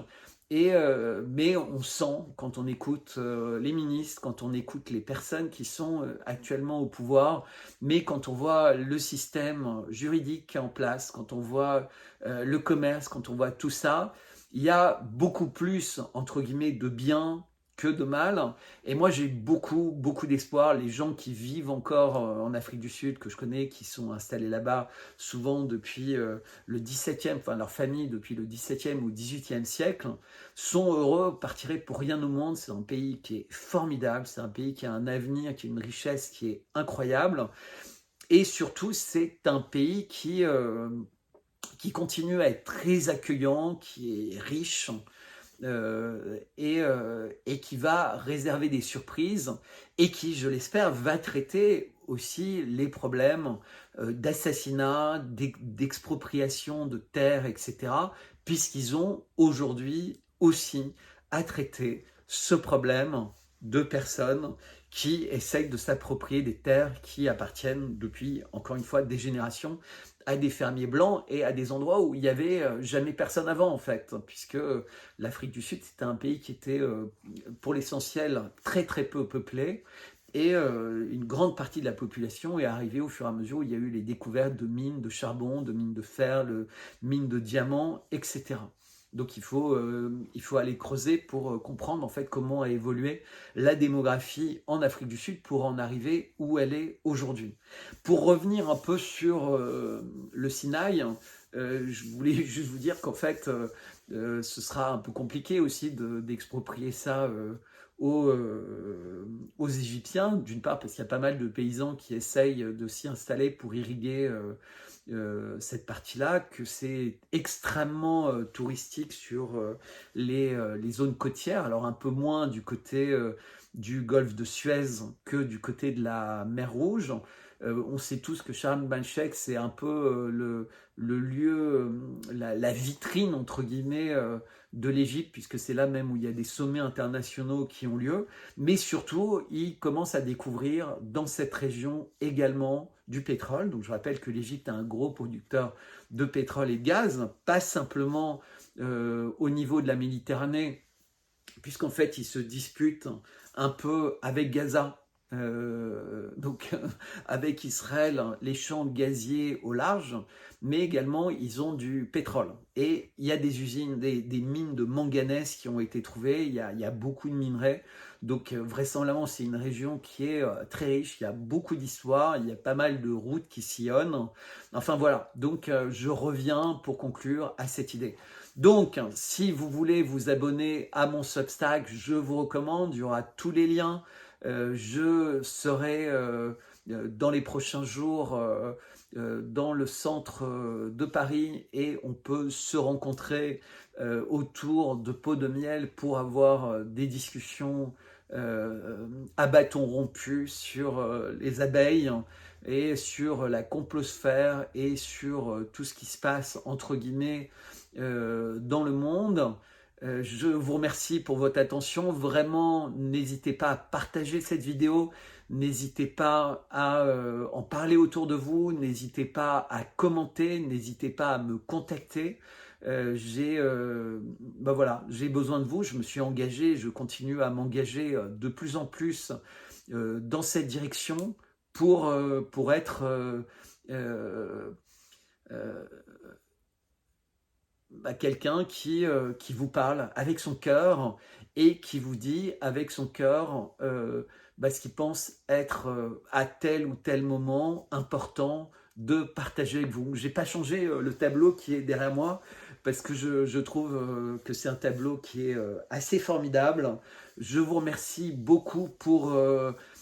Mais on sent, quand on écoute les ministres, quand on écoute les personnes qui sont actuellement au pouvoir, mais quand on voit le système juridique qui est en place, quand on voit le commerce, quand on voit tout ça, il y a beaucoup plus, entre guillemets, de bien que de mal. Et moi, j'ai beaucoup d'espoir. Les gens qui vivent encore en Afrique du Sud, que je connais, qui sont installés là-bas, souvent depuis le 17e, enfin leur famille depuis le 17e ou 18e siècle, sont heureux, partiraient pour rien au monde. C'est un pays qui est formidable, c'est un pays qui a un avenir, qui a une richesse qui est incroyable. Et surtout, c'est un pays qui continue à être très accueillant, qui est riche, et qui va réserver des surprises et qui, je l'espère, va traiter aussi les problèmes d'assassinat, d'expropriation de terres, etc., puisqu'ils ont aujourd'hui aussi à traiter ce problème de personnes qui essayent de s'approprier des terres qui appartiennent depuis, encore une fois, des générations à des fermiers blancs et à des endroits où il n'y avait jamais personne avant, en fait, puisque l'Afrique du Sud, c'était un pays qui était, pour l'essentiel, très peu peuplé, et une grande partie de la population est arrivée au fur et à mesure où il y a eu les découvertes de mines de charbon, de mines de fer, de mines de diamants, etc. Donc il faut aller creuser pour comprendre en fait comment a évolué la démographie en Afrique du Sud pour en arriver où elle est aujourd'hui. Pour revenir un peu sur le Sinaï, je voulais juste vous dire qu'en fait ce sera un peu compliqué aussi d'exproprier ça aux Égyptiens, d'une part parce qu'il y a pas mal de paysans qui essayent de s'y installer pour irriguer cette partie-là, que c'est extrêmement touristique sur les zones côtières, alors un peu moins du côté du golfe de Suez que du côté de la mer Rouge. On sait tous que Sharm el-Sheikh, c'est un peu le lieu, la vitrine, entre guillemets, de l'Égypte, puisque c'est là même où il y a des sommets internationaux qui ont lieu. Mais surtout, ils commencent à découvrir dans cette région également du pétrole. Donc je rappelle que l'Égypte est un gros producteur de pétrole et de gaz, pas simplement au niveau de la Méditerranée, puisqu'en fait, ils se disputent un peu avec Gaza. Donc avec Israël, les champs gaziers au large, mais également ils ont du pétrole. Et il y a des usines, des mines de manganèse qui ont été trouvées, il y a beaucoup de minerais. Donc vraisemblablement c'est une région qui est très riche, il y a beaucoup d'histoire, il y a pas mal de routes qui sillonnent. Enfin voilà, donc je reviens pour conclure à cette idée. Donc, si vous voulez vous abonner à mon Substack, je vous recommande, il y aura tous les liens. Je serai dans les prochains jours dans le centre de Paris et on peut se rencontrer autour de pots de miel pour avoir des discussions à bâton rompu sur les abeilles et sur la complosphère et sur tout ce qui se passe entre guillemets dans le monde. Je vous remercie pour votre attention. Vraiment, n'hésitez pas à partager cette vidéo. N'hésitez pas à en parler autour de vous. N'hésitez pas à commenter. N'hésitez pas à me contacter. Voilà, j'ai besoin de vous. Je me suis engagé. Je continue à m'engager de plus en plus dans cette direction pour être quelqu'un qui vous parle avec son cœur et qui vous dit avec son cœur ce qu'il pense être à tel ou tel moment important de partager avec vous. J'ai pas changé le tableau qui est derrière moi parce que je trouve que c'est un tableau qui est assez formidable. Je vous remercie beaucoup pour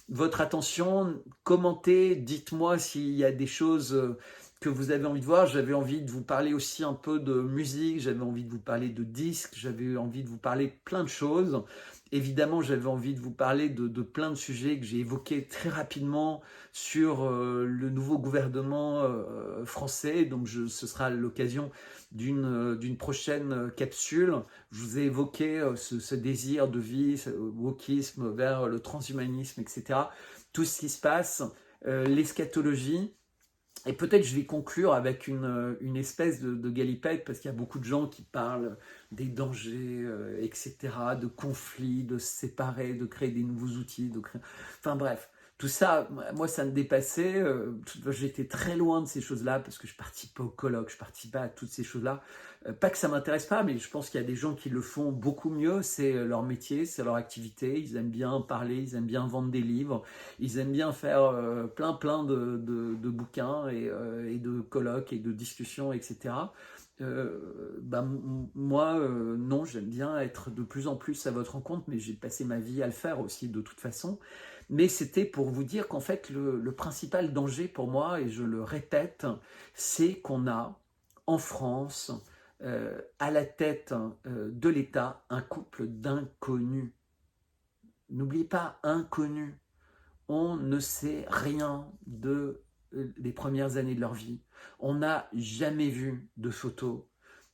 votre attention. Commentez, dites-moi s'il y a des choses que vous avez envie de voir. J'avais envie de vous parler aussi un peu de musique, j'avais envie de vous parler de disques, j'avais envie de vous parler de plein de choses. Évidemment, j'avais envie de vous parler de plein de sujets que j'ai évoqués très rapidement sur le nouveau gouvernement français. Donc, ce sera l'occasion d'une prochaine capsule. Je vous ai évoqué ce désir de vie, ce wokisme vers le transhumanisme, etc. Tout ce qui se passe, l'eschatologie. Et peut-être je vais conclure avec une espèce de galipette, parce qu'il y a beaucoup de gens qui parlent des dangers, etc., de conflits, de se séparer, de créer des nouveaux outils, enfin bref, tout ça, moi ça me dépassait, j'étais très loin de ces choses-là, parce que je ne participe pas au colloque, je ne participe pas à toutes ces choses-là. Pas que ça ne m'intéresse pas, mais je pense qu'il y a des gens qui le font beaucoup mieux, c'est leur métier, c'est leur activité, ils aiment bien parler, ils aiment bien vendre des livres, ils aiment bien faire plein de bouquins et de colloques et de discussions, etc. Moi, non, j'aime bien être de plus en plus à votre rencontre, mais j'ai passé ma vie à le faire aussi de toute façon. Mais c'était pour vous dire qu'en fait, le principal danger pour moi, et je le répète, c'est qu'on a en France, à la tête de l'État, un couple d'inconnus. N'oubliez pas, inconnus. On ne sait rien des premières années de leur vie. On n'a jamais vu de photos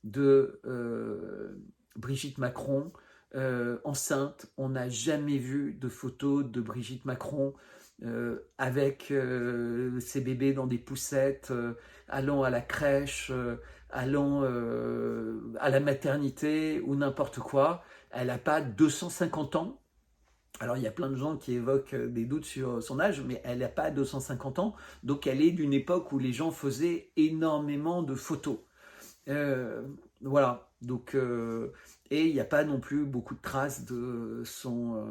de Brigitte Macron enceinte. On n'a jamais vu de photos de Brigitte Macron avec ses bébés dans des poussettes, allant à la crèche, allant à la maternité ou n'importe quoi. Elle n'a pas 250 ans. Alors, il y a plein de gens qui évoquent des doutes sur son âge, mais elle n'a pas 250 ans, donc elle est d'une époque où les gens faisaient énormément de photos. Voilà, donc, et il n'y a pas non plus beaucoup de traces de son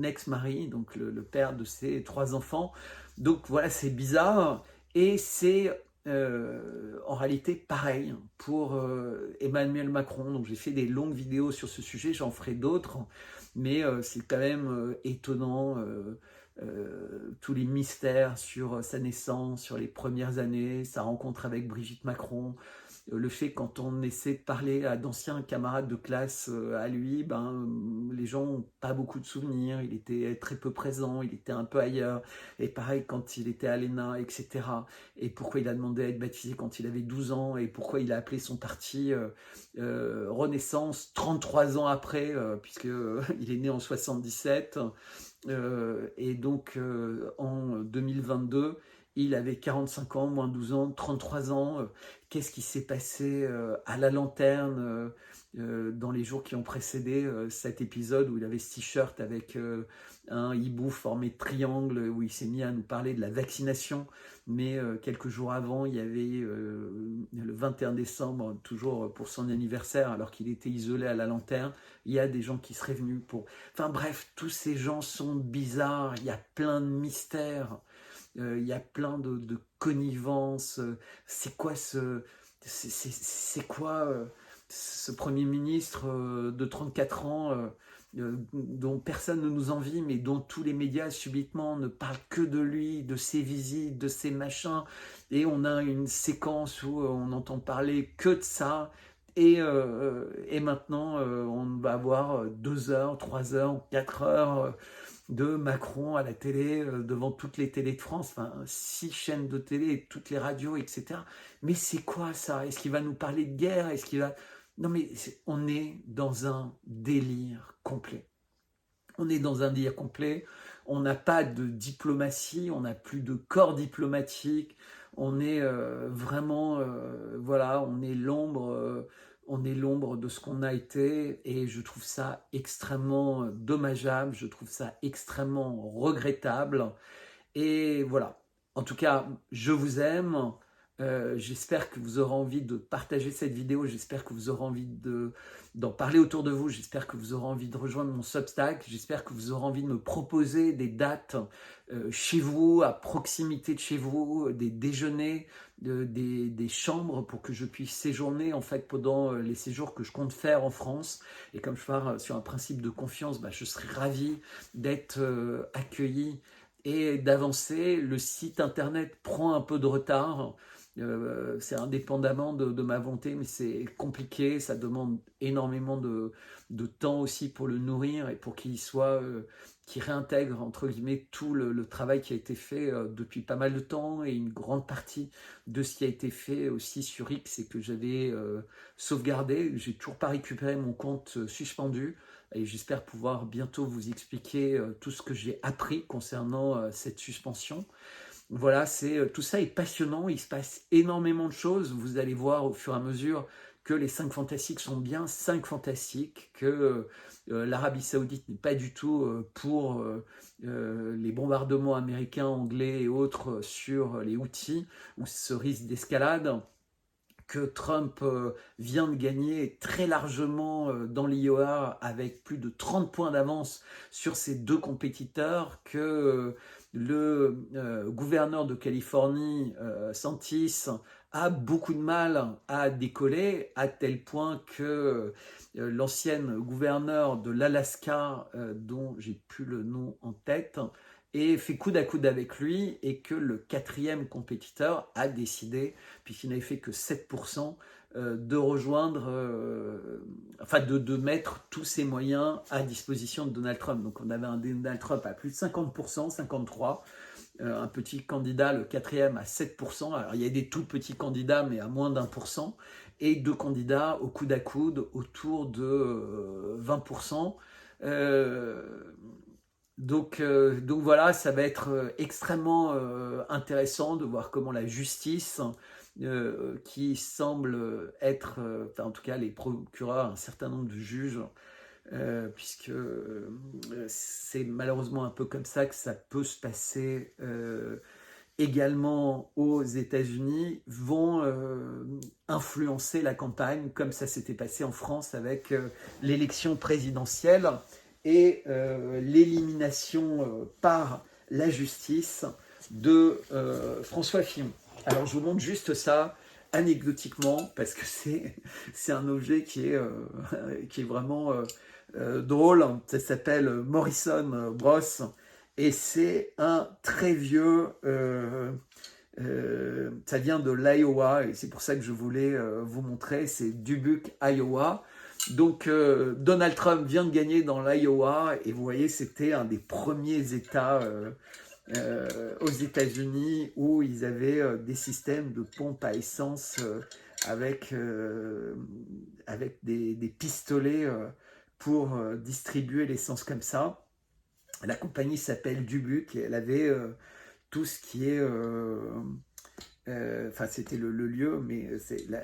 ex-mari, donc le père de ses 3 enfants. Donc voilà, c'est bizarre, et c'est en réalité pareil pour Emmanuel Macron. Donc j'ai fait des longues vidéos sur ce sujet, j'en ferai d'autres, mais c'est quand même étonnant, tous les mystères sur sa naissance, sur les premières années, sa rencontre avec Brigitte Macron, le fait quand on essaie de parler à d'anciens camarades de classe à lui, les gens n'ont pas beaucoup de souvenirs, il était très peu présent, il était un peu ailleurs, et pareil quand il était à l'ENA, etc. Et pourquoi il a demandé à être baptisé quand il avait 12 ans, et pourquoi il a appelé son parti Renaissance 33 ans après, puisqu'il est né en 77, et donc en 2022, il avait 45 ans, moins 12 ans, 33 ans. Qu'est-ce qui s'est passé à la lanterne dans les jours qui ont précédé cet épisode où il avait ce t-shirt avec un hibou formé de triangle, où il s'est mis à nous parler de la vaccination. Mais quelques jours avant, il y avait le 21 décembre, toujours pour son anniversaire, alors qu'il était isolé à la lanterne, il y a des gens qui seraient venus pour... Enfin bref, tous ces gens sont bizarres, il y a plein de mystères. Il y a plein de connivences. C'est quoi ce Premier ministre de 34 ans dont personne ne nous envie, mais dont tous les médias subitement ne parlent que de lui, de ses visites, de ses machins, et on a une séquence où on n'entend parler que de ça, et maintenant on va avoir 2 heures, 3 heures, 4 heures de Macron à la télé, devant toutes les télés de France, enfin 6 chaînes de télé, toutes les radios, etc. Mais c'est quoi ça? Est-ce qu'il va nous parler de guerre? Est-ce qu'il va... Non mais on est dans un délire complet. On est dans un délire complet, on n'a pas de diplomatie, on n'a plus de corps diplomatique, on est vraiment, voilà, on est l'ombre de ce qu'on a été, et je trouve ça extrêmement dommageable, je trouve ça extrêmement regrettable, et voilà. En tout cas, je vous aime. J'espère que vous aurez envie de partager cette vidéo. J'espère que vous aurez envie d'en parler autour de vous. J'espère que vous aurez envie de rejoindre mon Substack. J'espère que vous aurez envie de me proposer des dates chez vous, à proximité de chez vous, des déjeuners, des chambres pour que je puisse séjourner en fait pendant les séjours que je compte faire en France. Et comme je pars sur un principe de confiance, bah, je serai ravi d'être accueilli et d'avancer. Le site internet prend un peu de retard, c'est indépendamment de ma volonté, mais c'est compliqué, ça demande énormément de temps aussi pour le nourrir et pour qu'il soit, qu'il réintègre entre guillemets tout le travail qui a été fait depuis pas mal de temps, et une grande partie de ce qui a été fait aussi sur X et que j'avais sauvegardé. J'ai toujours pas récupéré mon compte suspendu, et j'espère pouvoir bientôt vous expliquer tout ce que j'ai appris concernant cette suspension. Voilà, tout ça est passionnant, il se passe énormément de choses. Vous allez voir au fur et à mesure que les 5 fantastiques sont bien 5 fantastiques, que l'Arabie Saoudite n'est pas du tout pour les bombardements américains, anglais et autres sur les Houthis, ou ce risque d'escalade, que Trump vient de gagner très largement dans l'Iowa avec plus de 30 points d'avance sur ses 2 compétiteurs, que le gouverneur de Californie, Santis, a beaucoup de mal à décoller, à tel point que l'ancienne gouverneure de l'Alaska, dont j'ai plus le nom en tête, et fait coude à coude avec lui, et que le 4e compétiteur a décidé, puisqu'il n'avait fait que 7%, de rejoindre, enfin de mettre tous ses moyens à disposition de Donald Trump. Donc on avait un Donald Trump à plus de 50%, 53%, un petit candidat, le 4e, à 7%. Alors il y a des tout petits candidats, mais à moins d'1%, et 2 candidats au coude à coude autour de 20%. Donc voilà, ça va être extrêmement intéressant de voir comment la justice, qui semble être, enfin, en tout cas les procureurs, un certain nombre de juges, puisque c'est malheureusement un peu comme ça que ça peut se passer également aux États-Unis, vont influencer la campagne, comme ça s'était passé en France avec l'élection présidentielle et l'élimination par la justice de François Fillon. Alors je vous montre juste ça anecdotiquement, parce que c'est un objet qui est vraiment drôle. Ça s'appelle Morrison Bros, et c'est un très vieux, ça vient de l'Iowa, et c'est pour ça que je voulais vous montrer, c'est Dubuque, Iowa. Donc Donald Trump vient de gagner dans l'Iowa, et vous voyez, c'était un des premiers États aux États-Unis où ils avaient des systèmes de pompes à essence avec des pistolets pour distribuer l'essence comme ça. La compagnie s'appelle Dubuque, et elle avait tout ce qui est... enfin, c'était le lieu, mais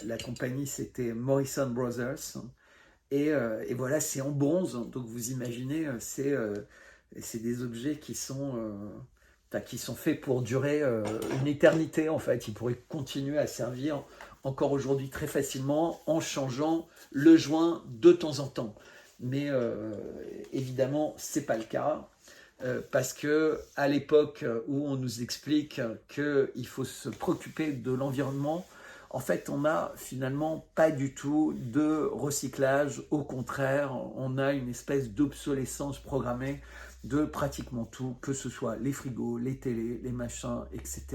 la compagnie, c'était Morrison Brothers. Et voilà, c'est en bronze, donc vous imaginez, c'est des objets qui sont faits pour durer une éternité, en fait. Ils pourraient continuer à servir encore aujourd'hui très facilement, en changeant le joint de temps en temps. Mais évidemment, c'est pas le cas, parce que à l'époque où on nous explique qu'il faut se préoccuper de l'environnement, En fait, on n'a finalement pas du tout de recyclage. Au contraire, on a une espèce d'obsolescence programmée de pratiquement tout, que ce soit les frigos, les télés, les machins, etc.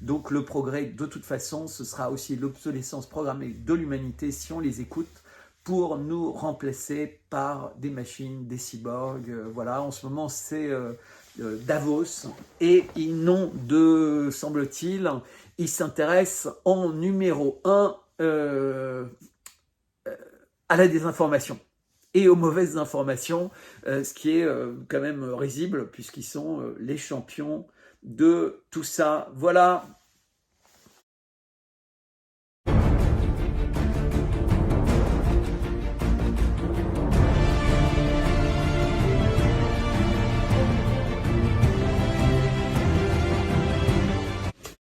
Donc le progrès, de toute façon, ce sera aussi l'obsolescence programmée de l'humanité si on les écoute pour nous remplacer par des machines, des cyborgs. Voilà, en ce moment, c'est Davos et ils n'ont de, semble-t-il, ils s'intéressent en numéro 1 à la désinformation et aux mauvaises informations, ce qui est quand même risible puisqu'ils sont les champions de tout ça. Voilà.